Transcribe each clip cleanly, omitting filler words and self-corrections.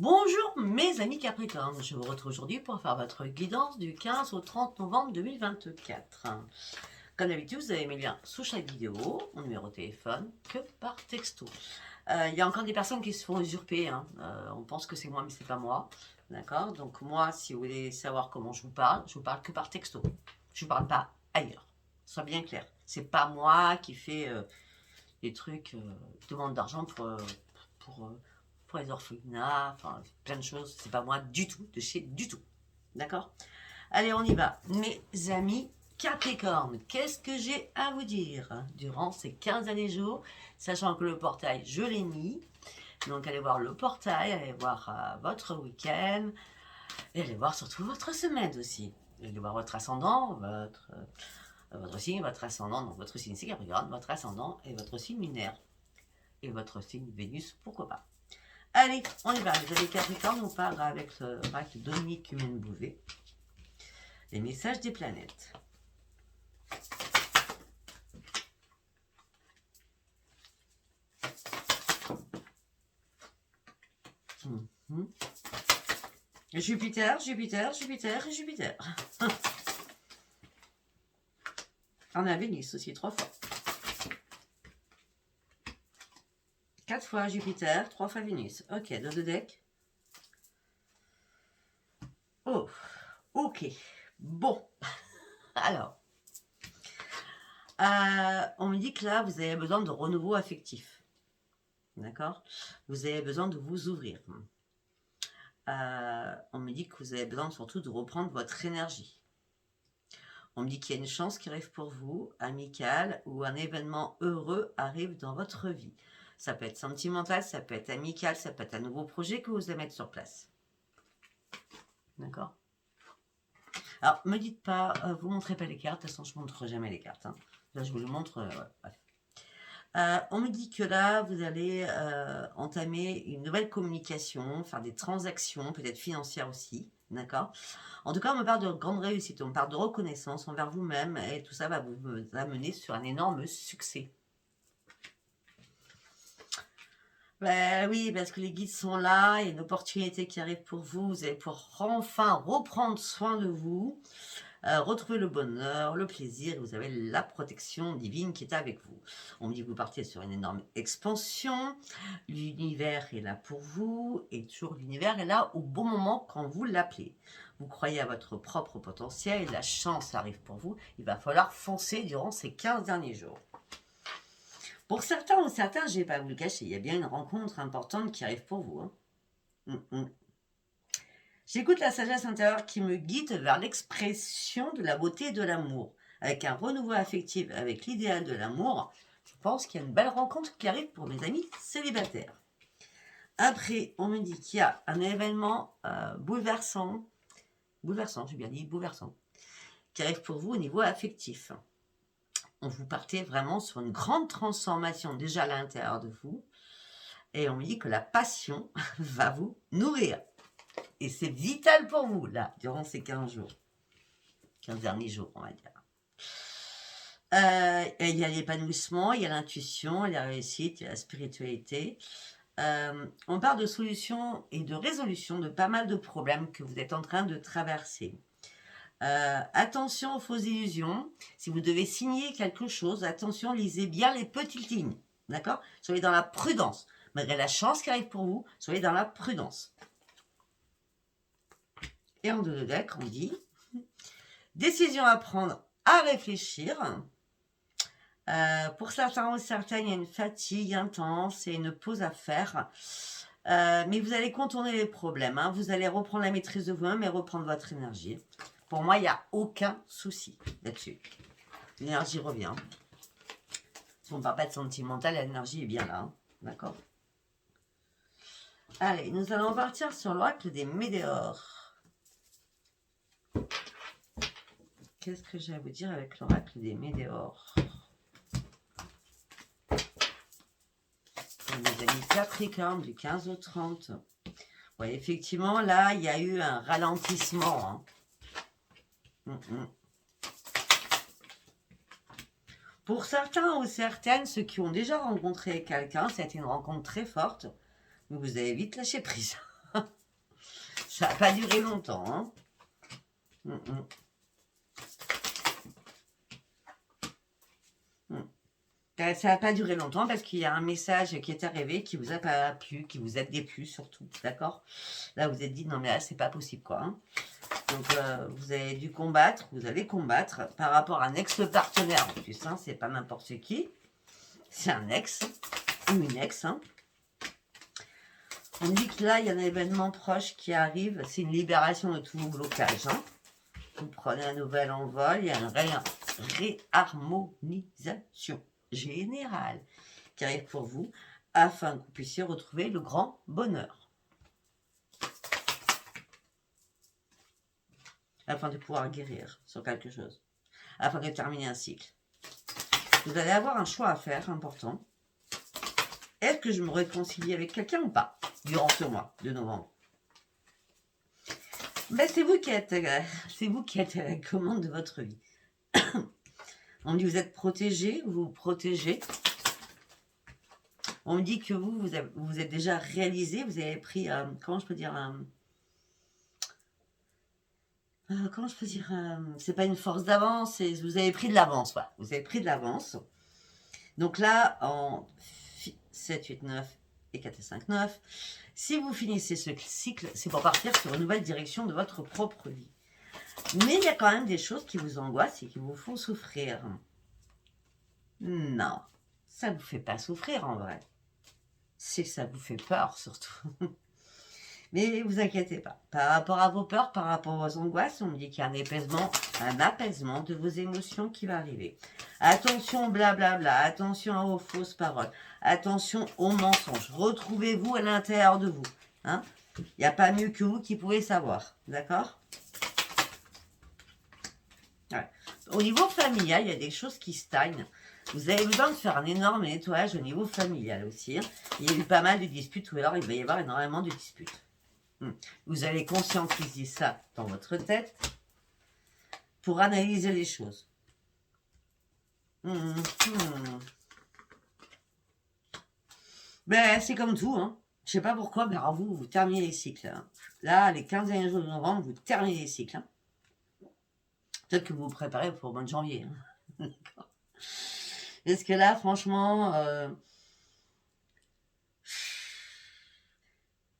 Bonjour mes amis Capricorne, je vous retrouve aujourd'hui pour faire votre guidance du 15 au 30 novembre 2024. Comme d'habitude, vous avez mes liens sous chaque vidéo, mon numéro de téléphone, que par texto. Il y a encore des personnes qui se font usurper, hein. On pense que c'est moi mais c'est pas moi. D'accord. Donc moi, si vous voulez savoir comment je vous parle que par texto. Je ne vous parle pas ailleurs. Sois bien clair. C'est pas moi qui fais des trucs, demande d'argent pour, euh, pour les orphelinats, enfin plein de choses. C'est pas moi du tout, de chez du tout. D'accord. Allez, on y va. Mes amis Capricorne, qu'est-ce que j'ai à vous dire durant ces 15 derniers jours, sachant que le portail, je l'ai mis. Donc allez voir le portail, allez voir votre week-end, et allez voir surtout votre semaine aussi. Allez voir votre ascendant, votre signe, votre ascendant, donc votre signe c'est Capricorne, votre ascendant et votre signe lunaire. Et votre signe Vénus, pourquoi pas. Allez, on y va. Vous avez Capricorne, on part avec l'oracle Dominique Humaine-Bouvet. Les messages des planètes. Jupiter, Jupiter, Jupiter et Jupiter. On a Vénus aussi, 3 fois. 4 fois Jupiter, 3 fois Vénus. Ok, dans le deck. Oh, ok. Bon. Alors. On me dit que là, vous avez besoin de renouveau affectif. D'accord. Vous avez besoin de vous ouvrir. On me dit que vous avez besoin surtout de reprendre votre énergie. On me dit qu'il y a une chance qui arrive pour vous, amicale, ou un événement heureux arrive dans votre vie. Ça peut être sentimental, ça peut être amical, ça peut être un nouveau projet que vous allez mettre sur place. D'accord. Alors, me dites pas, vous montrez pas les cartes, de toute façon je ne montre jamais les cartes. Hein. Là, je vous le montre, ouais. On me dit que là, vous allez entamer une nouvelle communication, faire des transactions, peut-être financières aussi, d'accord. En tout cas, on me parle de grande réussite, on me parle de reconnaissance envers vous-même, et tout ça va vous amener sur un énorme succès. Ben oui, parce que les guides sont là, il y a une opportunité qui arrive pour vous, vous allez pouvoir enfin reprendre soin de vous, retrouver le bonheur, le plaisir, et vous avez la protection divine qui est avec vous. On me dit que vous partez sur une énorme expansion, l'univers est là pour vous, et toujours l'univers est là au bon moment quand vous l'appelez. Vous croyez à votre propre potentiel, et la chance arrive pour vous, il va falloir foncer durant ces 15 derniers jours. Pour certains ou certains, je ne vais pas vous le cacher, il y a bien une rencontre importante qui arrive pour vous. Hein. J'écoute la sagesse intérieure qui me guide vers l'expression de la beauté et de l'amour. Avec un renouveau affectif, avec l'idéal de l'amour, je pense qu'il y a une belle rencontre qui arrive pour mes amis célibataires. Après, on me dit qu'il y a un événement bouleversant, j'ai bien dit bouleversant, qui arrive pour vous au niveau affectif. Vous partez vraiment sur une grande transformation déjà à l'intérieur de vous. Et on me dit que la passion va vous nourrir. Et c'est vital pour vous, là, durant ces 15 jours. 15 derniers jours, on va dire. Il y a l'épanouissement, il y a l'intuition, il y a la réussite, il y a la spiritualité. On parle de solutions et de résolution de pas mal de problèmes que vous êtes en train de traverser. Attention aux fausses illusions. Si vous devez signer quelque chose, attention, lisez bien les petites lignes. D'accord. Soyez dans la prudence. Malgré la chance qui arrive pour vous, soyez dans la prudence. Et en deux de deck, on dit décision à prendre, à réfléchir. Pour certains ou certaines, il y a une fatigue intense et une pause à faire. Mais vous allez contourner les problèmes. Hein. Vous allez reprendre la maîtrise de vous-même et reprendre votre énergie. Pour moi, il n'y a aucun souci là-dessus. L'énergie revient. Si on ne parle pas de sentimental, l'énergie est bien là. Hein. D'accord. Allez, nous allons partir sur l'oracle des météores. Qu'est-ce que j'ai à vous dire avec l'oracle des météores? Les amis Capricorne du 15 au 30. Ouais, effectivement, là, il y a eu un ralentissement. Hein. Pour certains ou certaines, ceux qui ont déjà rencontré quelqu'un, ça a été une rencontre très forte, mais vous avez vite lâché prise. Ça n'a pas duré longtemps. Hein. Ça n'a pas duré longtemps parce qu'il y a un message qui est arrivé qui vous a pas plu, qui vous a déplu surtout, d'accord? Là, vous êtes dit, non mais là, c'est pas possible, quoi. Hein. Donc, vous avez dû combattre, vous allez combattre par rapport à un ex-partenaire en plus, hein, c'est pas n'importe qui. C'est un ex ou une ex. Hein. On dit que là, il y a un événement proche qui arrive, c'est une libération de tous vos blocages. Hein. Vous prenez un nouvel envol, il y a une réharmonisation générale qui arrive pour vous afin que vous puissiez retrouver le grand bonheur. Afin de pouvoir guérir sur quelque chose. Afin de terminer un cycle. Vous allez avoir un choix à faire important. Est-ce que je me réconcilie avec quelqu'un ou pas durant ce mois de novembre? Ben, c'est vous qui êtes à la commande de votre vie. On me dit que vous êtes protégé, vous vous protégez. On me dit que vous êtes déjà réalisé, vous avez pris, comment je peux dire, c'est pas une force d'avance, vous avez pris de l'avance, voilà. Vous avez pris de l'avance. Donc là, en 7, 8, 9 et 4 et 5, 9, si vous finissez ce cycle, c'est pour partir sur une nouvelle direction de votre propre vie. Mais il y a quand même des choses qui vous angoissent et qui vous font souffrir. Non, ça ne vous fait pas souffrir en vrai. C'est que ça vous fait peur surtout. Mais vous inquiétez pas. Par rapport à vos peurs, par rapport à vos angoisses, on me dit qu'il y a un apaisement de vos émotions qui va arriver. Attention blablabla, attention aux fausses paroles, attention aux mensonges. Retrouvez-vous à l'intérieur de vous. Hein. Il n'y a pas mieux que vous qui pouvez savoir. D'accord? Ouais. Au niveau familial, il y a des choses qui stagnent. Vous avez besoin de faire un énorme nettoyage au niveau familial aussi. Hein. Il y a eu pas mal de disputes, ou alors il va y avoir énormément de disputes. Vous allez conscientiser ça dans votre tête pour analyser les choses. Ben, c'est comme tout. Hein. Je sais pas pourquoi, mais alors vous terminez les cycles. Hein. Là, les 15 derniers jours de novembre, vous terminez les cycles. Hein. Peut-être que vous vous préparez pour le mois de janvier. Hein. D'accord. Parce que là, franchement,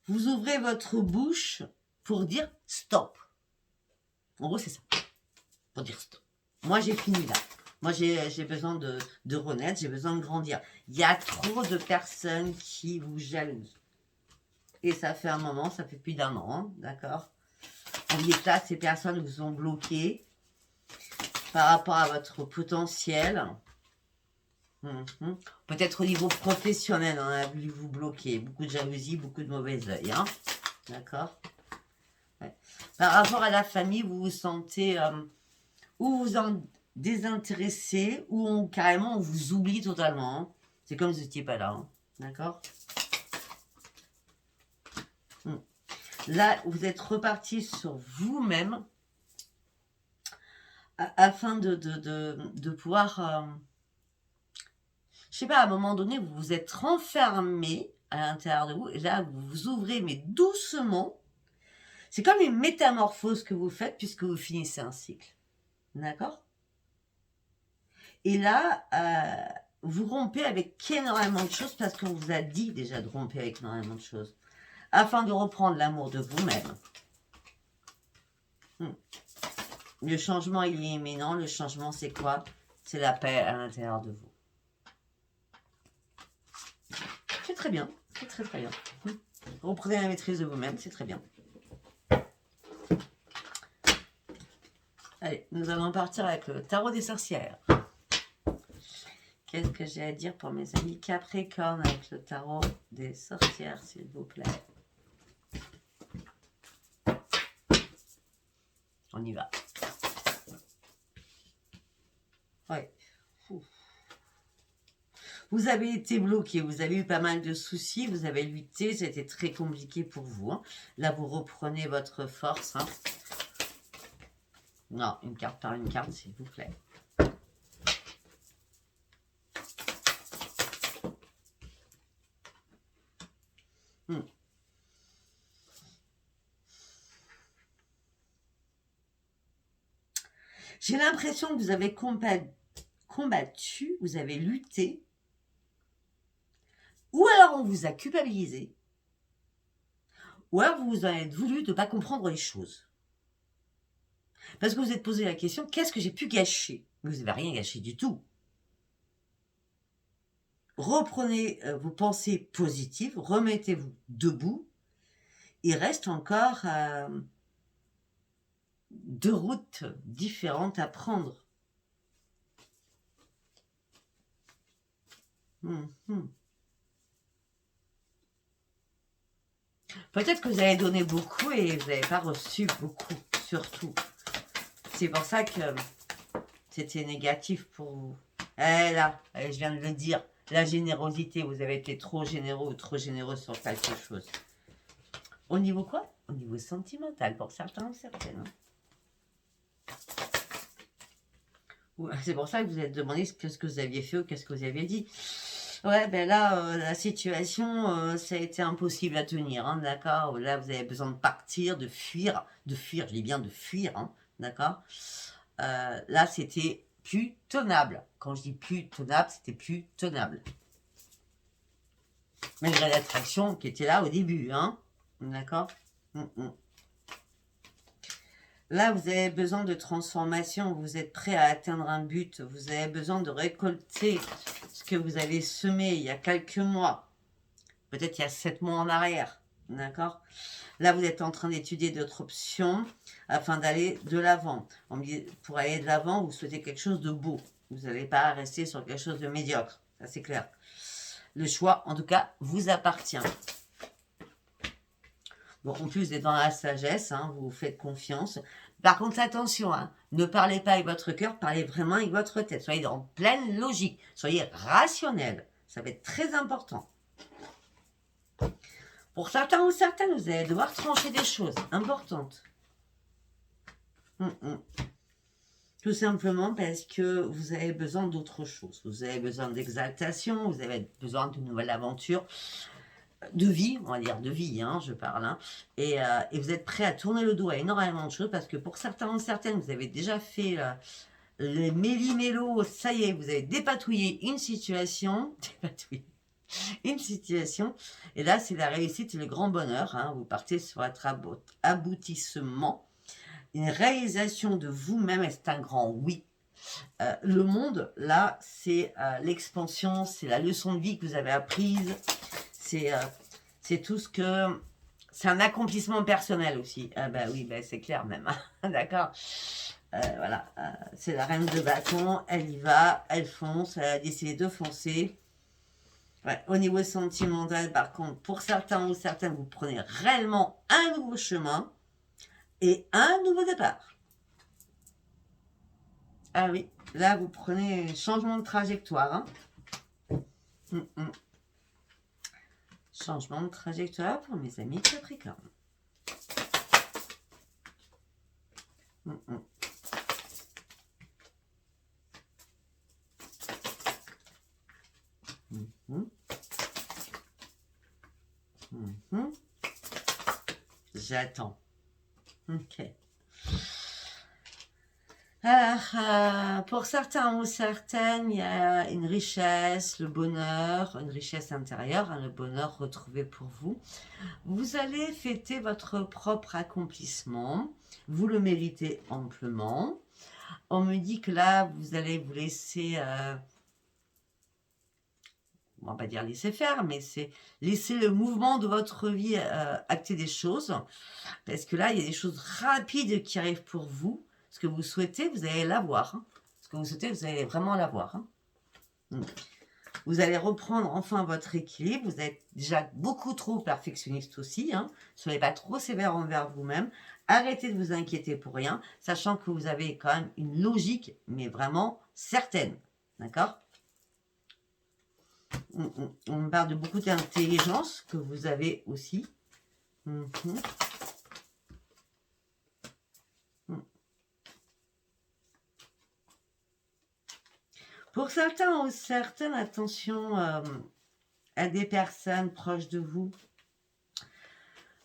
vous ouvrez votre bouche pour dire stop. En gros, c'est ça. Pour dire stop. Moi, j'ai fini là. Moi, j'ai besoin de renaître, j'ai besoin de grandir. Il y a trop de personnes qui vous jalousent. Et ça fait un moment, ça fait plus d'1 an, hein, d'accord? Oubliez que là, ces personnes vous ont bloqué par rapport à votre potentiel. Peut-être au niveau professionnel, on a voulu vous bloquer. Beaucoup de jalousie, beaucoup de mauvais œil. Hein, d'accord? Ouais. Par rapport à la famille, vous vous sentez ou vous en désintéressé, ou carrément on vous oublie totalement. Hein. C'est comme si vous n'étiez pas là. Hein, d'accord? Là, vous êtes reparti sur vous-même afin de pouvoir... je sais pas, à un moment donné, vous vous êtes renfermé à l'intérieur de vous, et là, vous vous ouvrez, mais doucement. C'est comme une métamorphose que vous faites puisque vous finissez un cycle. D'accord? Et là, vous rompez avec énormément de choses parce qu'on vous a dit déjà de rompre avec énormément de choses. Afin de reprendre l'amour de vous-même. Le changement, il est imminent. Le changement, c'est quoi? C'est la paix à l'intérieur de vous. C'est très bien. C'est très très bien. Reprenez la maîtrise de vous-même, c'est très bien. Allez, nous allons partir avec le tarot des sorcières. Qu'est-ce que j'ai à dire pour mes amis Capricorne avec le tarot des sorcières, s'il vous plaît? On y va. Ouais. Vous avez été bloqué, vous avez eu pas mal de soucis, vous avez lutté, c'était très compliqué pour vous. Hein. Là, vous reprenez votre force. Hein. Non, une carte par une carte, s'il vous plaît. J'ai l'impression que vous avez combattu, vous avez lutté, ou alors on vous a culpabilisé, ou alors vous en êtes voulu de ne pas comprendre les choses. Parce que vous vous êtes posé la question, qu'est-ce que j'ai pu gâcher? Vous n'avez rien gâché du tout. Reprenez vos pensées positives, remettez-vous debout. Il reste encore 2 routes différentes à prendre. Peut-être que vous avez donné beaucoup et vous n'avez pas reçu beaucoup, surtout. C'est pour ça que c'était négatif pour vous. Eh là, je viens de le dire, la générosité, vous avez été trop généreux ou trop généreux sur quelque chose. Au niveau quoi? Au niveau sentimental, pour certains ou certaines. C'est pour ça que vous vous êtes demandé qu'est-ce que vous aviez fait ou qu'est-ce que vous aviez dit. Ouais, ben là, la situation, ça a été impossible à tenir, hein, d'accord? Là, vous avez besoin de partir, de fuir, je dis bien de fuir, hein, d'accord? Là, c'était plus tenable. Quand je dis plus tenable, c'était plus tenable. Malgré l'attraction qui était là au début, hein, d'accord? Là, vous avez besoin de transformation, vous êtes prêt à atteindre un but, vous avez besoin de récolter ce que vous avez semé il y a quelques mois, peut-être il y a 7 mois en arrière, d'accord? Là, vous êtes en train d'étudier d'autres options afin d'aller de l'avant. Pour aller de l'avant, vous souhaitez quelque chose de beau. Vous n'allez pas rester sur quelque chose de médiocre, ça c'est clair. Le choix, en tout cas, vous appartient. Bon, en plus, vous êtes dans la sagesse, hein, vous faites confiance. Par contre, attention, hein, ne parlez pas avec votre cœur, parlez vraiment avec votre tête. Soyez en pleine logique, soyez rationnel. Ça va être très important. Pour certains ou certaines, vous allez devoir trancher des choses importantes. Tout simplement parce que vous avez besoin d'autre chose. Vous avez besoin d'exaltation, vous avez besoin d'une nouvelle aventure. De vie, on va dire de vie, hein, je parle, hein, et vous êtes prêt à tourner le dos à énormément de choses parce que pour certains ou certaines, vous avez déjà fait les méli-mélos, ça y est, vous avez dépatouillé une situation, et là c'est la réussite et le grand bonheur, hein, vous partez sur votre aboutissement, une réalisation de vous-même, et c'est un grand oui. Le monde, là, c'est l'expansion, c'est la leçon de vie que vous avez apprise, c'est tout ce que... C'est un accomplissement personnel aussi. Ah bah oui, bah c'est clair même. D'accord. Voilà. C'est la reine de bâton. Elle y va. Elle fonce. Elle a décidé de foncer. Ouais. Au niveau sentimental, par contre, pour certains ou certaines, vous prenez réellement un nouveau chemin et un nouveau départ. Ah oui. Là, vous prenez un changement de trajectoire. Hein. Changement de trajectoire pour mes amis Capricorne. J'attends. Ok. Alors, pour certains ou certaines, il y a une richesse, le bonheur, une richesse intérieure, hein, le bonheur retrouvé pour vous. Vous allez fêter votre propre accomplissement. Vous le méritez amplement. On me dit que là, vous allez vous laisser... on va pas dire laisser faire, mais c'est laisser le mouvement de votre vie acter des choses. Parce que là, il y a des choses rapides qui arrivent pour vous. Ce que vous souhaitez, vous allez l'avoir. Hein. Ce que vous souhaitez, vous allez vraiment l'avoir. Hein. Vous allez reprendre enfin votre équilibre. Vous êtes déjà beaucoup trop perfectionniste aussi. Hein. Soyez pas trop sévère envers vous-même. Arrêtez de vous inquiéter pour rien, sachant que vous avez quand même une logique, mais vraiment certaine. D'accord? On me parle de beaucoup d'intelligence que vous avez aussi. Pour certains ou certaines, attention à des personnes proches de vous.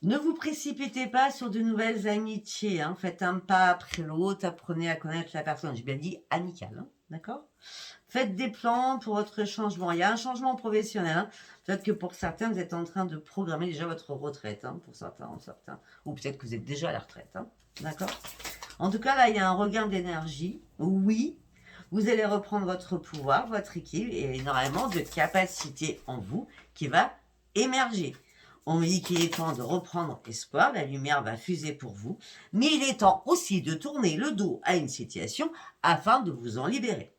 Ne vous précipitez pas sur de nouvelles amitiés. Hein. Faites un pas après l'autre. Apprenez à connaître la personne. J'ai bien dit amical. Hein. D'accord? Faites des plans pour votre changement. Il y a un changement professionnel. Hein. Peut-être que pour certains, vous êtes en train de programmer déjà votre retraite. Hein, pour certains. Ou peut-être que vous êtes déjà à la retraite. Hein. D'accord? En tout cas, là, il y a un regain d'énergie. Oui, vous allez reprendre votre pouvoir, votre équilibre et énormément de capacité en vous qui va émerger. On me dit qu'il est temps de reprendre espoir, la lumière va fuser pour vous, mais il est temps aussi de tourner le dos à une situation afin de vous en libérer.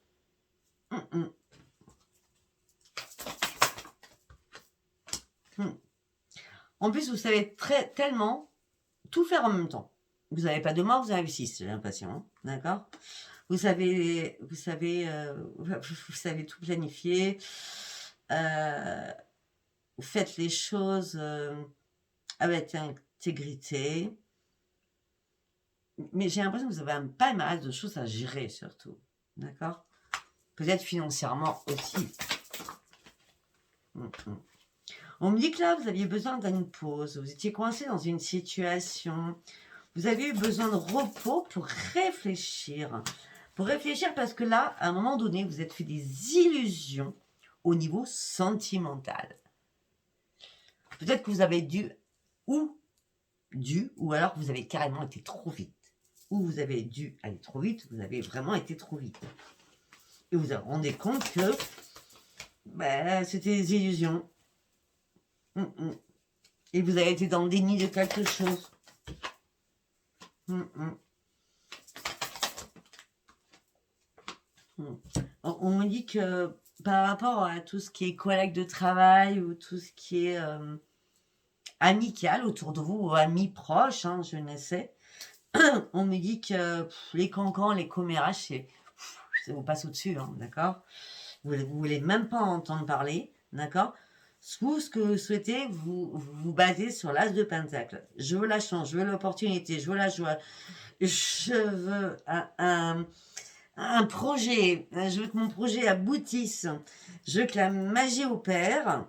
En plus, vous savez tellement tout faire en même temps. Vous n'avez pas de mort, vous avez 6, j'ai l'impression. Hein, d'accord? Vous savez tout planifier. Vous faites les choses avec intégrité. Mais j'ai l'impression que vous avez pas mal de choses à gérer, surtout. D'accord? Peut-être financièrement aussi. On me dit que là, vous aviez besoin d'une pause. Vous étiez coincé dans une situation. Vous avez eu besoin de repos pour réfléchir. Pour réfléchir parce que là, à un moment donné, vous êtes fait des illusions au niveau sentimental. Peut-être que vous avez dû, ou alors vous avez carrément été trop vite. Ou vous avez dû aller trop vite, vous avez vraiment été trop vite. Et vous vous rendez compte que c'était des illusions. Et vous avez été dans le déni de quelque chose. On me dit que par rapport à tout ce qui est collègue de travail ou tout ce qui est amical autour de vous ou amis proches, hein, je ne sais, on me dit que les cancans, les commérages, ça vous passe au-dessus, hein, d'accord? Vous ne voulez même pas en entendre parler, d'accord? Ce que vous souhaitez, vous basez sur l'as de pentacle. Je veux la chance, je veux l'opportunité, je veux la joie, je veux un projet, je veux que mon projet aboutisse, je veux que la magie opère,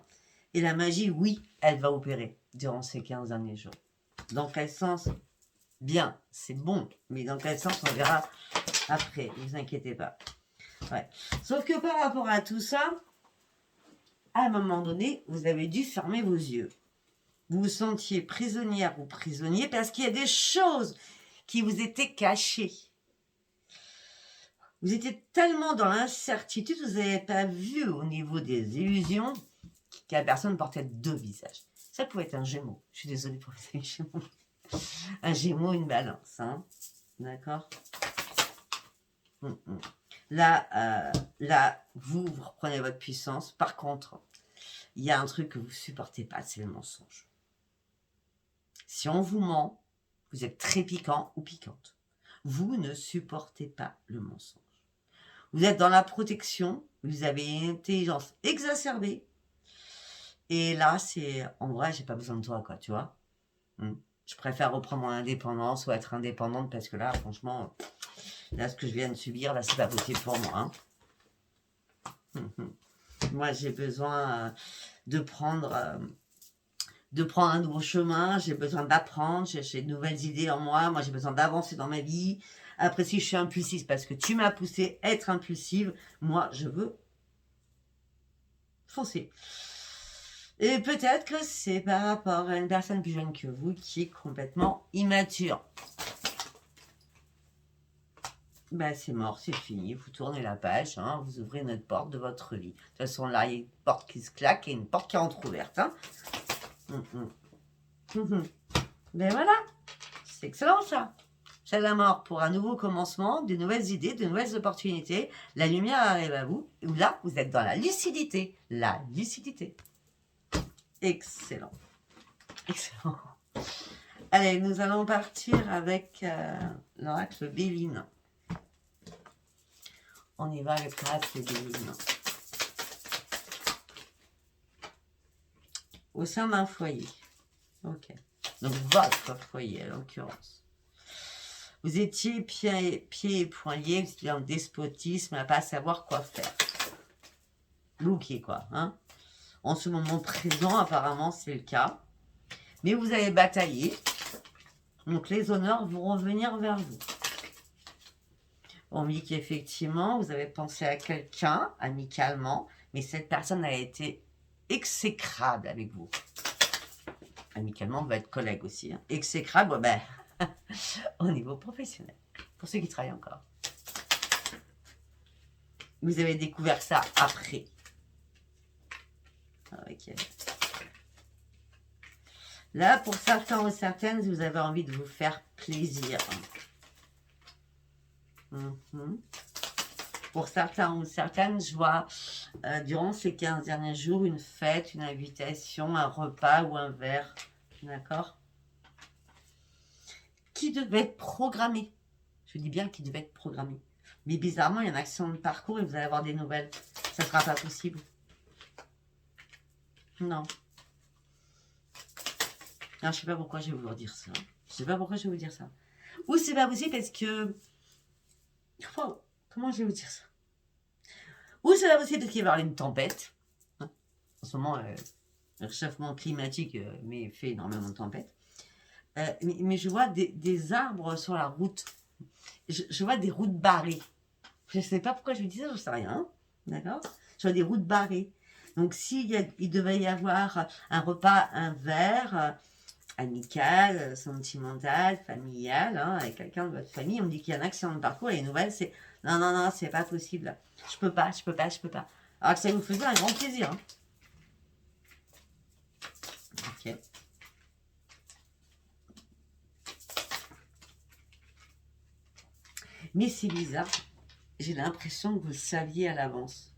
et la magie, oui, elle va opérer durant ces 15 derniers jours. Dans quel sens? Bien, c'est bon, mais dans quel sens, on verra après, ne vous inquiétez pas. Ouais. Sauf que par rapport à tout ça, à un moment donné, vous avez dû fermer vos yeux. Vous vous sentiez prisonnière ou prisonnier parce qu'il y a des choses qui vous étaient cachées. Vous étiez tellement dans l'incertitude, vous n'avez pas vu au niveau des illusions que la personne portait 2 visages. Ça pouvait être un Gémeaux. Je suis désolée pour les Gémeaux. Un Gémeaux, une Balance. Hein. D'accord? Là, vous reprenez votre puissance. Par contre, il y a un truc que vous ne supportez pas, c'est le mensonge. Si on vous ment, vous êtes très piquant ou piquante. Vous ne supportez pas le mensonge. Vous êtes dans la protection, vous avez une intelligence exacerbée. Et là, c'est en vrai, j'ai pas besoin de toi, quoi, tu vois. Je préfère reprendre mon indépendance ou être indépendante parce que là, franchement, là, ce que je viens de subir, là, c'est pas possible pour moi. Hein. Moi, j'ai besoin de prendre un nouveau chemin, j'ai besoin d'apprendre, j'ai de nouvelles idées en moi, j'ai besoin d'avancer dans ma vie. Après, si je suis impulsive, parce que tu m'as poussé à être impulsive, moi, je veux foncer. Et peut-être que c'est par rapport à une personne plus jeune que vous qui est complètement immature. C'est mort, c'est fini, vous tournez la page, hein, vous ouvrez notre porte de votre vie. De toute façon, là, il y a une porte qui se claque et une porte qui est entrouverte. Hein. Voilà, c'est excellent ça. C'est la mort pour un nouveau commencement, de nouvelles idées, de nouvelles opportunités. La lumière arrive à vous. Et là, vous êtes dans la lucidité. La lucidité. Excellent. Excellent. Allez, nous allons partir avec l'oracle Béline. On y va avec l'oracle Béline. Au sein d'un foyer. Ok. Donc, votre foyer, en l'occurrence. Vous étiez pieds et poings liés, vous étiez dans le despotisme, à ne pas savoir quoi faire. Bloqué, quoi. Hein. En ce moment présent, apparemment, c'est le cas. Mais vous avez bataillé. Donc, les honneurs vont revenir vers vous. On me dit qu'effectivement, vous avez pensé à quelqu'un, amicalement, mais cette personne a été exécrable avec vous. Amicalement, on va être collègue aussi. Hein. Exécrable, ben, au niveau professionnel. Pour ceux qui travaillent encore. Vous avez découvert ça après. Ok. Là, pour certains ou certaines, vous avez envie de vous faire plaisir. Pour certains ou certaines, je vois durant ces 15 derniers jours une fête, une invitation, un repas ou un verre. D'accord? Qui devait être programmé. Je dis bien qui devait être programmé. Mais bizarrement, il y a une action de parcours et vous allez avoir des nouvelles. Ça ne sera pas possible. Non. Alors, je ne sais pas pourquoi je vais vous dire ça. Je ne sais pas pourquoi je vais vous dire ça. Ou c'est pas possible parce que... Oh, comment je vais vous dire ça? Ou c'est pas possible parce qu'il va y avoir une tempête. Hein, en ce moment, le réchauffement climatique fait énormément de tempêtes. Mais je vois des arbres sur la route. Je vois des routes barrées. Je ne sais pas pourquoi je vous dis ça, je ne sais rien. D'accord? Je vois des routes barrées. Donc, il devait y avoir un repas, un verre, amical, sentimental, familial, hein, avec quelqu'un de votre famille, on me dit qu'il y a un accident de parcours et les nouvelles, c'est non, non, non, c'est pas possible. Je peux pas. Alors que ça vous faisait un grand plaisir. Hein. Ok. Mais c'est bizarre. J'ai l'impression que vous le saviez à l'avance.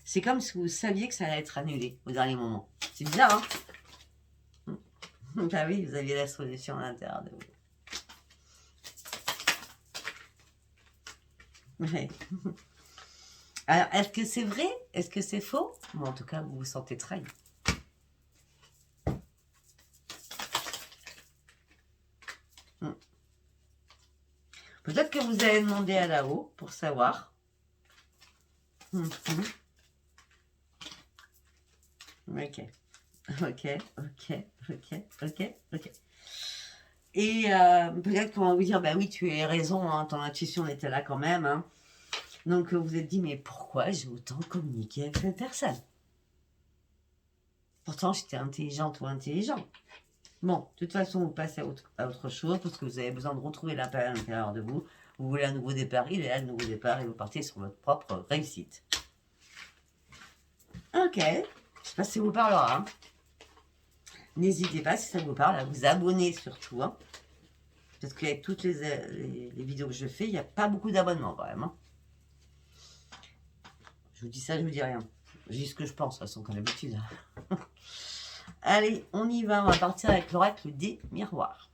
C'est comme si vous saviez que ça allait être annulé au dernier moment. C'est bizarre, hein? Bah oui, vous aviez la solution à l'intérieur de vous. Ouais. Alors, est-ce que c'est vrai? Est-ce que c'est faux? Bon, en tout cas, vous vous sentez trahi. Peut-être que vous allez demander à là-haut pour savoir. Ok. Et peut-être qu'on va vous dire, bah oui, tu as raison, hein, ton intuition était là quand même. Hein. Donc vous vous êtes dit, mais pourquoi j'ai autant communiqué avec cette personne? Pourtant, j'étais intelligente ou intelligent. Bon, de toute façon, vous passez à autre chose parce que vous avez besoin de retrouver la paix à l'intérieur de vous. Vous voulez un nouveau départ, il est là le nouveau départ et vous partez sur votre propre réussite. Ok, je ne sais pas si ça vous parlera. Hein. N'hésitez pas, si ça vous parle, à vous abonner surtout. Hein. Parce qu'avec toutes les vidéos que je fais, il n'y a pas beaucoup d'abonnements quand même. Hein. Je vous dis ça, je vous dis rien. Je dis ce que je pense, de toute façon, comme d'habitude. Allez, on y va. On va partir avec l'oracle des miroirs.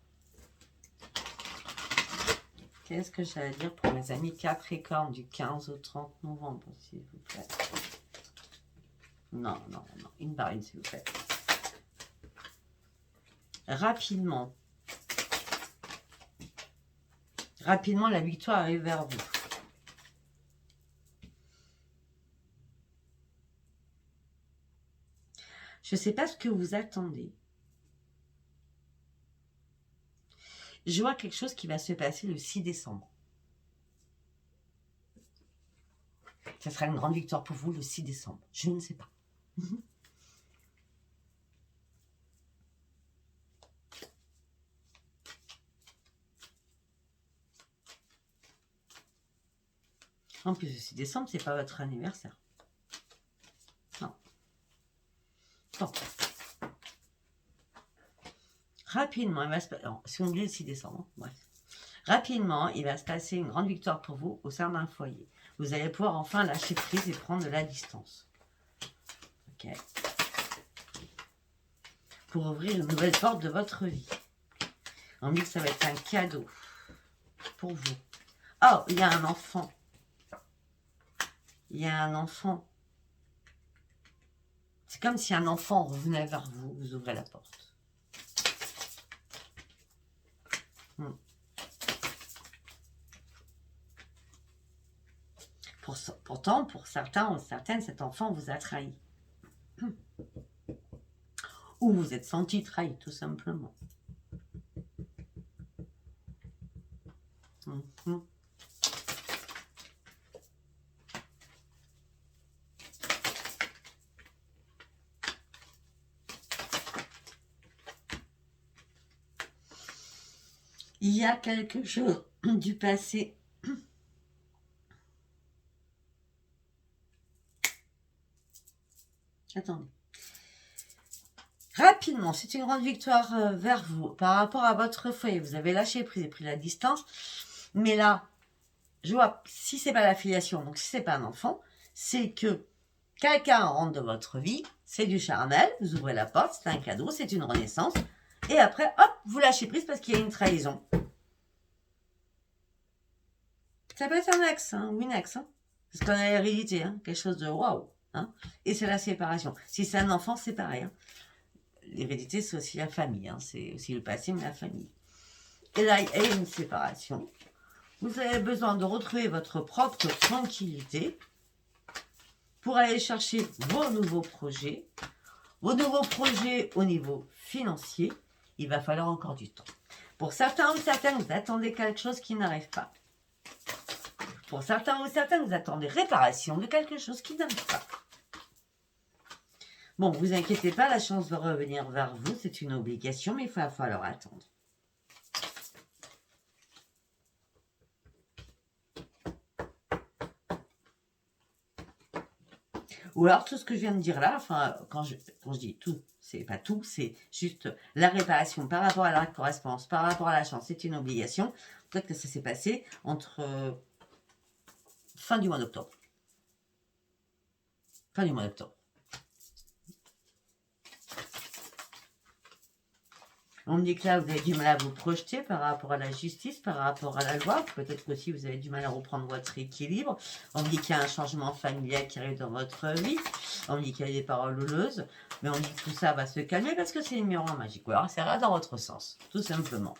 Qu'est-ce que j'allais dire pour mes amis Capricorne du 15 au 30 novembre, s'il vous plaît? Non, non, non. Une par une, s'il vous plaît. Rapidement. Rapidement, la victoire arrive vers vous. Je ne sais pas ce que vous attendez. Je vois quelque chose qui va se passer le 6 décembre. Ça sera une grande victoire pour vous le 6 décembre. Je ne sais pas. En plus, le 6 décembre, c'est pas votre anniversaire. Non. Bon. Rapidement, il va se passer... Si on oublie le 6 décembre, bref. Rapidement, il va se passer une grande victoire pour vous au sein d'un foyer. Vous allez pouvoir enfin lâcher prise et prendre de la distance. Ok. Pour ouvrir une nouvelle porte de votre vie. On dit que ça va être un cadeau pour vous. Oh, il y a un enfant. Il y a un enfant. C'est comme si un enfant revenait vers vous, vous ouvrez la porte. Pourtant, pour certains ou certaines, cet enfant vous a trahi. Ou vous êtes senti trahi, tout simplement. Mhm. Il y a quelque chose du passé. Attendez. Rapidement, c'est une grande victoire vers vous par rapport à votre foyer. Vous avez lâché prise et pris la distance. Mais là, je vois, si c'est pas l'affiliation, donc si c'est pas un enfant, c'est que quelqu'un rentre dans votre vie, c'est du charnel, vous ouvrez la porte, c'est un cadeau, c'est une renaissance. Et après, hop, vous lâchez prise parce qu'il y a une trahison. Ça peut être un ex, hein, ou une ex. Hein, parce qu'on a l'hérédité, hein, quelque chose de waouh. Hein, et c'est la séparation. Si c'est un enfant, c'est pareil. Hein. L'hérédité, c'est aussi la famille. Hein, c'est aussi le passé, mais la famille. Et là, il y a une séparation. Vous avez besoin de retrouver votre propre tranquillité pour aller chercher vos nouveaux projets. Vos nouveaux projets au niveau financier, il va falloir encore du temps. Pour certains ou certaines, vous attendez quelque chose qui n'arrive pas. Pour certains ou certaines, vous attendez réparation de quelque chose qui n'arrive pas. Bon, vous inquiétez pas, la chance va revenir vers vous, c'est une obligation, mais il va falloir attendre. Ou alors tout ce que je viens de dire là, enfin, quand je dis tout, c'est pas tout, c'est juste la réparation par rapport à la correspondance, par rapport à la chance, c'est une obligation. Peut-être que ça s'est passé entre fin du mois d'octobre. Fin du mois d'octobre. On me dit que là, vous avez du mal à vous projeter par rapport à la justice, par rapport à la loi. Peut-être aussi vous avez du mal à reprendre votre équilibre. On me dit qu'il y a un changement familial qui arrive dans votre vie. On me dit qu'il y a des paroles houleuses. Mais on me dit que tout ça va se calmer parce que c'est une miroir magique. Alors, ça va dans votre sens, tout simplement.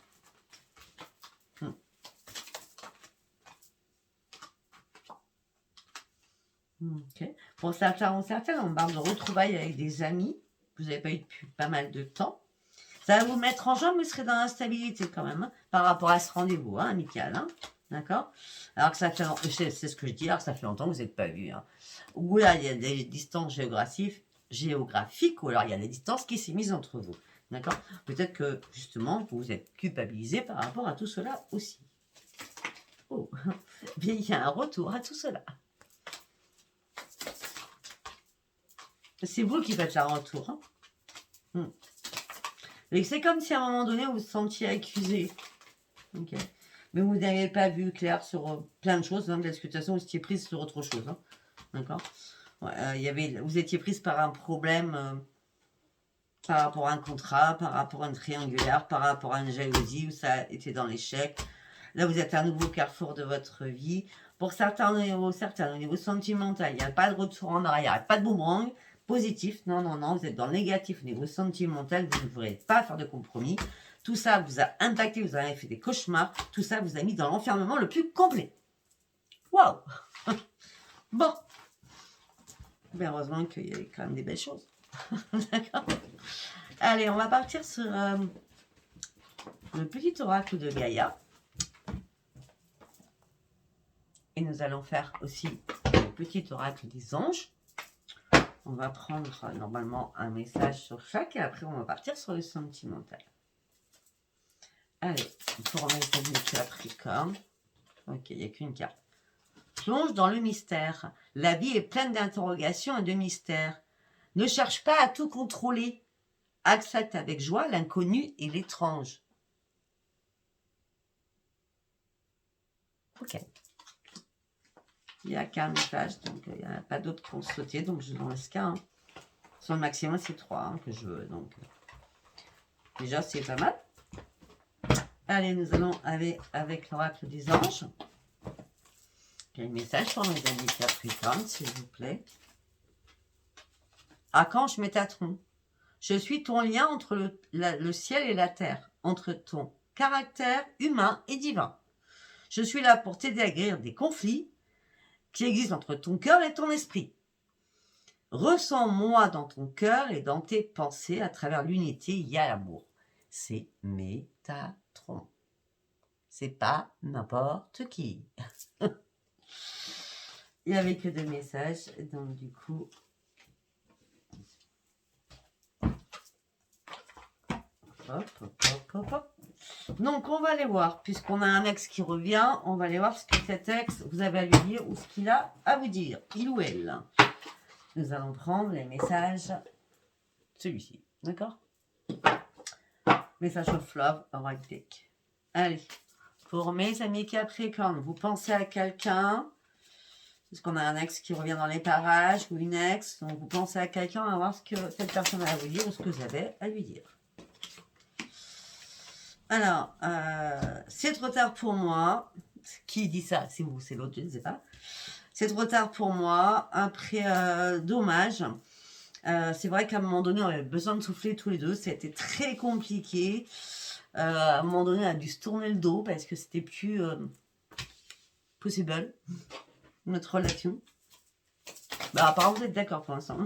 Okay. Pour certains ou certaines, on parle de retrouvailles avec des amis. Vous n'avez pas eu depuis pas mal de temps. Ça va vous mettre en jambe, mais vous serez dans l'instabilité quand même, hein, par rapport à ce rendez-vous, hein, amical. Hein, d'accord. Alors que ça fait, c'est ce que je dis, alors que ça fait longtemps que vous n'êtes pas vus. Hein. Ou là, il y a des distances géographiques, ou alors il y a des distances qui s'est mises entre vous. D'accord. Peut-être que, justement, vous êtes culpabilisé par rapport à tout cela aussi. Oh, bien, il y a un retour à tout cela. C'est vous qui faites la retour. Hein. Et c'est comme si à un moment donné, vous vous sentiez accusé. Okay. Mais vous n'avez pas vu clair sur plein de choses, hein, parce que de toute façon, vous étiez prise sur autre chose. Hein. D'accord. Ouais, vous étiez prise par un problème, par rapport à un contrat, par rapport à une triangulaire, par rapport à une jalousie, où ça était dans l'échec. Là, vous êtes à un nouveau carrefour de votre vie. Pour certains, au niveau sentimental, il n'y a pas de retour en arrière, il n'y a pas de boomerang positif. Non, non, non, vous êtes dans le négatif au niveau sentimental, vous ne voudrez pas faire de compromis. Tout ça vous a impacté, vous avez fait des cauchemars. Tout ça vous a mis dans l'enfermement le plus complet. Waouh. Bon. Ben, heureusement qu'il y a quand même des belles choses. D'accord. Allez, on va partir sur le petit oracle de Gaïa. Et nous allons faire aussi le petit oracle des anges. On va prendre normalement un message sur chaque et après on va partir sur le sentimental. Allez, pour mettre le Capricorne. Ok, il n'y a qu'une carte. Plonge dans le mystère. La vie est pleine d'interrogations et de mystères. Ne cherche pas à tout contrôler. Accepte avec joie l'inconnu et l'étrange. Ok. Il n'y a qu'un message, donc il n'y a pas d'autres qui ont sauté, donc je n'en laisse qu'un. Sur le maximum, c'est 3 que je veux, donc déjà c'est pas mal. Allez, nous allons aller avec l'oracle des anges. Quel message pour mes amis Capricorne, s'il vous plaît. Archange Métatron, je suis ton lien entre le ciel et la terre, entre ton caractère humain et divin. Je suis là pour t'aider à guérir des conflits qui existent entre ton cœur et ton esprit. Ressens-moi dans ton cœur et dans tes pensées. À travers l'unité, il y a l'amour. C'est Métatron. C'est pas n'importe qui. Il n'y avait que 2 messages, donc du coup... Hop, hop, hop, hop, hop. Donc on va aller voir, puisqu'on a un ex qui revient, on va aller voir ce que cet ex, vous avez à lui dire, ou ce qu'il a à vous dire, il ou elle. Nous allons prendre les messages, celui-ci, d'accord? Message of love, right deck. Allez, pour mes amis Capricorne, vous pensez à quelqu'un, parce qu'on a un ex qui revient dans les parages, ou une ex, donc vous pensez à quelqu'un, on va voir ce que cette personne a à vous dire, ou ce que vous avez à lui dire. Alors, c'est trop tard pour moi. Qui dit ça? C'est vous, c'est l'autre, je ne sais pas. C'est trop tard pour moi. Après, dommage. C'est vrai qu'à un moment donné, on avait besoin de souffler tous les deux. C'était très compliqué. À un moment donné, on a dû se tourner le dos parce que c'était plus possible, notre relation. Bah, apparemment, vous êtes d'accord pour l'instant.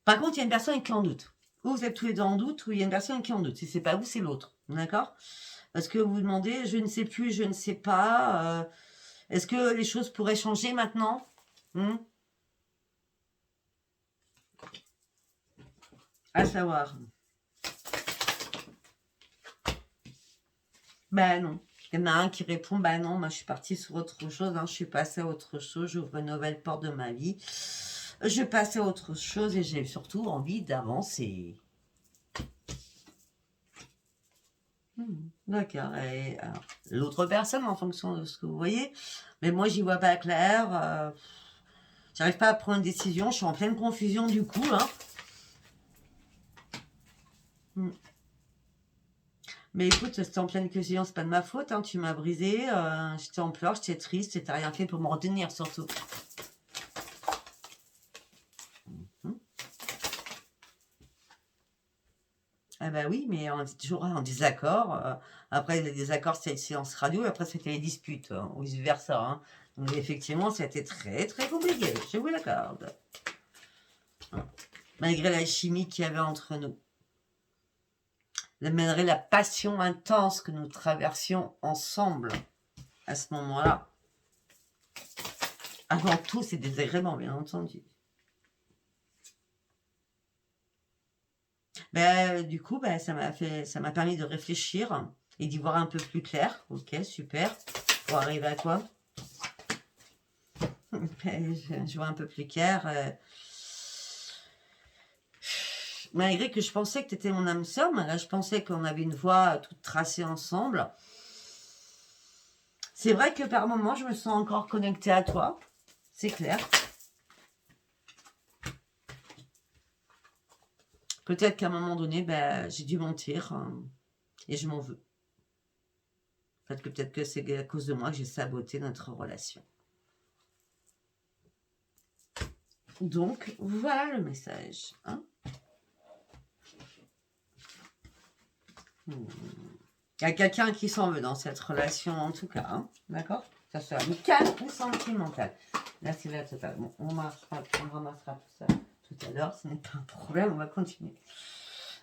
Par contre, il y a une personne qui est en doute. Ou vous êtes tous les deux en doute, ou il y a une personne qui est en doute. Si c'est pas vous, c'est l'autre. D'accord? Parce que vous vous demandez, je ne sais plus, je ne sais pas. Est-ce que les choses pourraient changer maintenant? À savoir. Ben non. Il y en a un qui répond, ben non, moi je suis partie sur autre chose, hein, je suis passée à autre chose, j'ouvre une nouvelle porte de ma vie. Je passe à autre chose et j'ai surtout envie d'avancer. D'accord. Et l'autre personne, en fonction de ce que vous voyez, mais moi j'y vois pas clair. J'arrive pas à prendre une décision, je suis en pleine confusion du coup. Mais écoute, c'était en pleine confusion, c'est pas de ma faute, hein, tu m'as brisé, j'étais en pleurs, j'étais triste, et t'as rien fait pour me retenir surtout. Ah bah oui, mais on est toujours en désaccord. Après, les désaccords, c'est le silence radio, et après, c'était les disputes, ou vice-versa. Hein. Donc, effectivement, c'était très, très compliqué, je vous l'accorde. Malgré la chimie qu'il y avait entre nous. Malgré la passion intense que nous traversions ensemble à ce moment-là. Avant tout, c'est désagrément, bien entendu. Du coup, ça m'a permis de réfléchir et d'y voir un peu plus clair. Ok, super. Pour arriver à quoi? Je vois un peu plus clair. Malgré que je pensais que tu étais mon âme sœur, mais là, je pensais qu'on avait une voie toute tracée ensemble. C'est vrai que par moments, je me sens encore connectée à toi. C'est clair. Peut-être qu'à un moment donné, j'ai dû mentir et je m'en veux. Peut-être que c'est à cause de moi que j'ai saboté notre relation. Donc, voilà le message. Hein. Il y a quelqu'un qui s'en veut dans cette relation, en tout cas. Hein. D'accord? Que ce soit amical ou sentimental. Là, c'est la totale. Bon, on ramassera tout ça tout à l'heure. Ce n'est pas un problème. On va continuer.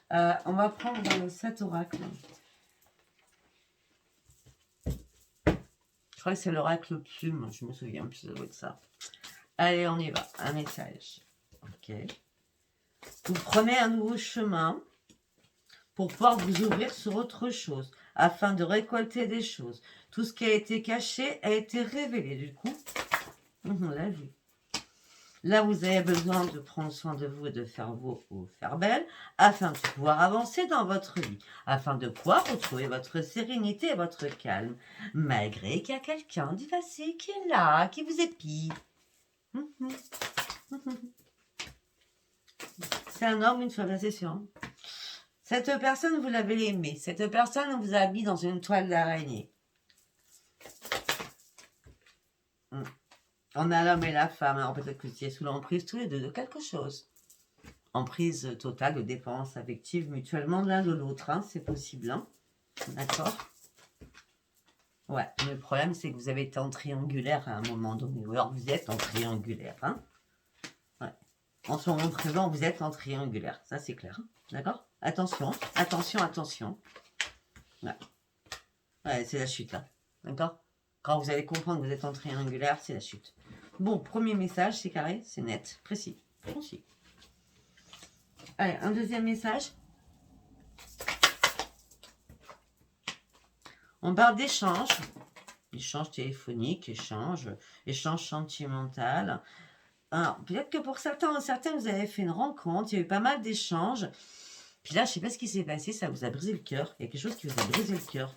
On va prendre cet oracle. Je crois que c'est l'oracle plume. Je me souviens plus de ça. Allez, on y va. Un message. Ok. Vous prenez un nouveau chemin pour pouvoir vous ouvrir sur autre chose, afin de récolter des choses. Tout ce qui a été caché a été révélé, du coup. On l'a vu. Là, vous avez besoin de prendre soin de vous et de faire beau ou faire belle, afin de pouvoir avancer dans votre vie, afin de pouvoir retrouver votre sérénité et votre calme, malgré qu'il y a quelqu'un du passé qui est là, qui vous épie. C'est un homme, une femme, c'est sûr. Cette personne, vous l'avez aimée. Cette personne vous a mis dans une toile d'araignée. On a l'homme et la femme. Alors peut-être que vous étiez sous l'emprise tous les deux de quelque chose. Emprise totale de dépendance affective mutuellement de l'un de l'autre. Hein, c'est possible. Hein. D'accord. Ouais, le problème, c'est que vous avez été en triangulaire à un moment donné. Ou alors vous êtes en triangulaire. Hein, ouais. En ce moment présent, vous êtes en triangulaire. Ça, c'est clair. Hein, d'accord? Attention, attention, attention. Ouais, ouais, c'est la chute, là. D'accord? Quand vous allez comprendre que vous êtes en triangulaire, c'est la chute. Bon, premier message, c'est carré, c'est net, précis, concis. Allez, un deuxième message. On parle d'échange. Échange téléphonique, échange sentimental. Alors, peut-être que pour certains, vous avez fait une rencontre, il y a eu pas mal d'échanges. Puis là, je ne sais pas ce qui s'est passé, ça vous a brisé le cœur. Il y a quelque chose qui vous a brisé le cœur.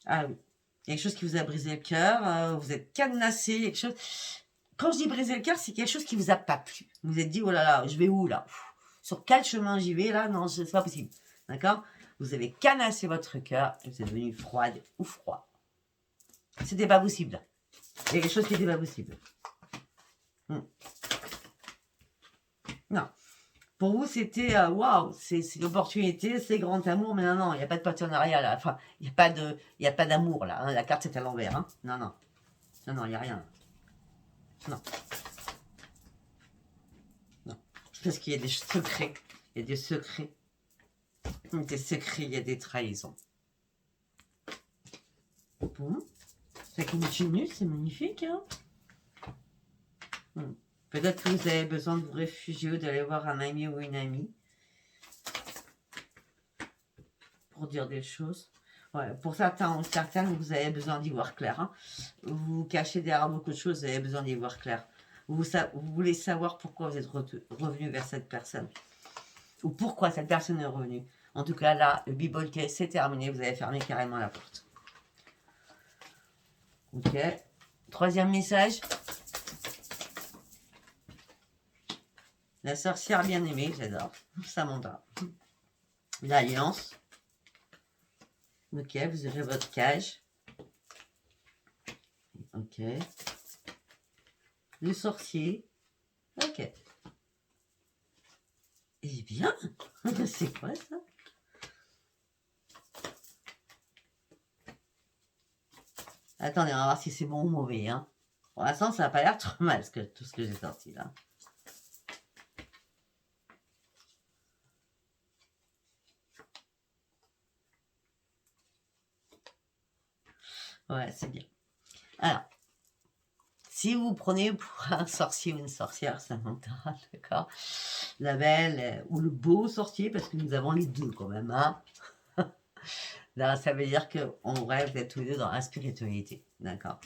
Ah oui. Il y a quelque chose qui vous a brisé le cœur, vous êtes cadenassé, quelque chose. Quand je dis briser le cœur, c'est quelque chose qui vous a pas plu. Vous vous êtes dit, oh là là, je vais où là? Sur quel chemin j'y vais là? Non, c'est pas possible. D'accord? Vous avez canassé votre cœur et vous êtes devenu froide ou froid. C'était pas possible. Il y a quelque chose qui n'était pas possible. Non. Pour vous, c'était waouh, c'est l'opportunité, c'est grand amour, mais non, il n'y a pas de partenariat là. Enfin, il n'y a pas d'amour là. Hein. La carte est à l'envers. Hein. Non, il n'y a rien. Non. Non. Parce qu'il y a des secrets. Il y a des secrets. Des secrets, il y a des trahisons. Bon. Ça continue, c'est magnifique. Hein. Peut-être que vous avez besoin de vous réfugier ou d'aller voir un ami ou une amie pour dire des choses. Ouais, pour certains ou certaines, vous avez besoin d'y voir clair. Hein. Vous vous cachez derrière beaucoup de choses, vous avez besoin d'y voir clair. Vous voulez savoir pourquoi vous êtes revenu vers cette personne. Ou pourquoi cette personne est revenue. En tout cas, là, le bibolquet, c'est terminé. Vous avez fermé carrément la porte. Ok. Troisième message. La sorcière bien-aimée, j'adore. Ça m'en va. L'alliance. Ok, vous aurez votre cage. Ok. Le sorcier. Ok. Eh bien, c'est quoi ça? Attendez, on va voir si c'est bon ou mauvais. Hein. Pour l'instant, ça n'a pas l'air trop mal tout ce que j'ai sorti là. Ouais, c'est bien. Alors, si vous prenez pour un sorcier ou une sorcière, ça m'entend, d'accord? La belle ou le beau sorcier, parce que nous avons les deux quand même. Hein. Là, ça veut dire qu'on rêve d'être tous les deux dans la spiritualité, d'accord?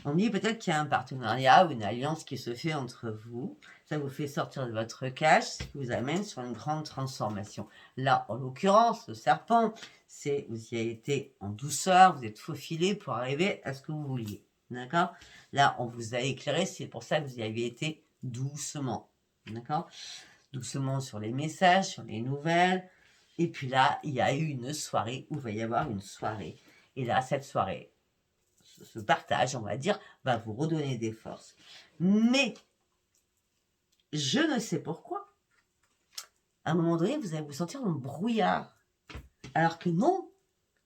On dit peut-être qu'il y a un partenariat ou une alliance qui se fait entre vous. Ça vous fait sortir de votre cage, ce qui vous amène sur une grande transformation. Là, en l'occurrence, le serpent, c'est vous y avez été en douceur, vous êtes faufilé pour arriver à ce que vous vouliez. D'accord? Là, on vous a éclairé, c'est pour ça que vous y avez été doucement. D'accord? Doucement sur les messages, sur les nouvelles. Et puis là, il y a eu une soirée où il va y avoir une soirée. Et là, cette soirée, ce partage, on va dire, va vous redonner des forces. Mais, je ne sais pourquoi, à un moment donné, vous allez vous sentir dans le brouillard. Alors que non,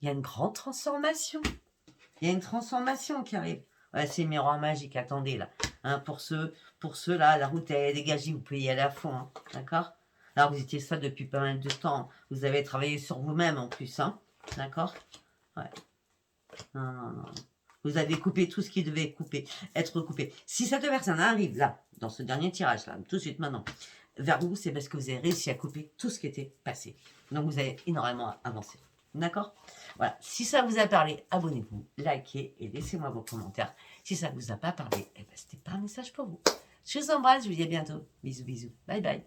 il y a une grande transformation. Il y a une transformation qui arrive. Ouais, c'est le miroir magique, attendez là. Hein, pour ceux là, la route elle est dégagée, vous pouvez y aller à fond. Hein, d'accord? Alors vous étiez ça depuis pas mal de temps. Vous avez travaillé sur vous-même en plus. Hein, d'accord? Ouais. Non. Vous avez coupé tout ce qui devait être coupé. Si cette personne arrive là, dans ce dernier tirage là, tout de suite maintenant, vers vous, c'est parce que vous avez réussi à couper tout ce qui était passé. Donc vous avez énormément avancé. D'accord? Voilà. Si ça vous a parlé, abonnez-vous, likez et laissez-moi vos commentaires. Si ça ne vous a pas parlé, eh ben, c'était pas un message pour vous. Je vous embrasse, je vous dis à bientôt. Bisous, bisous. Bye bye.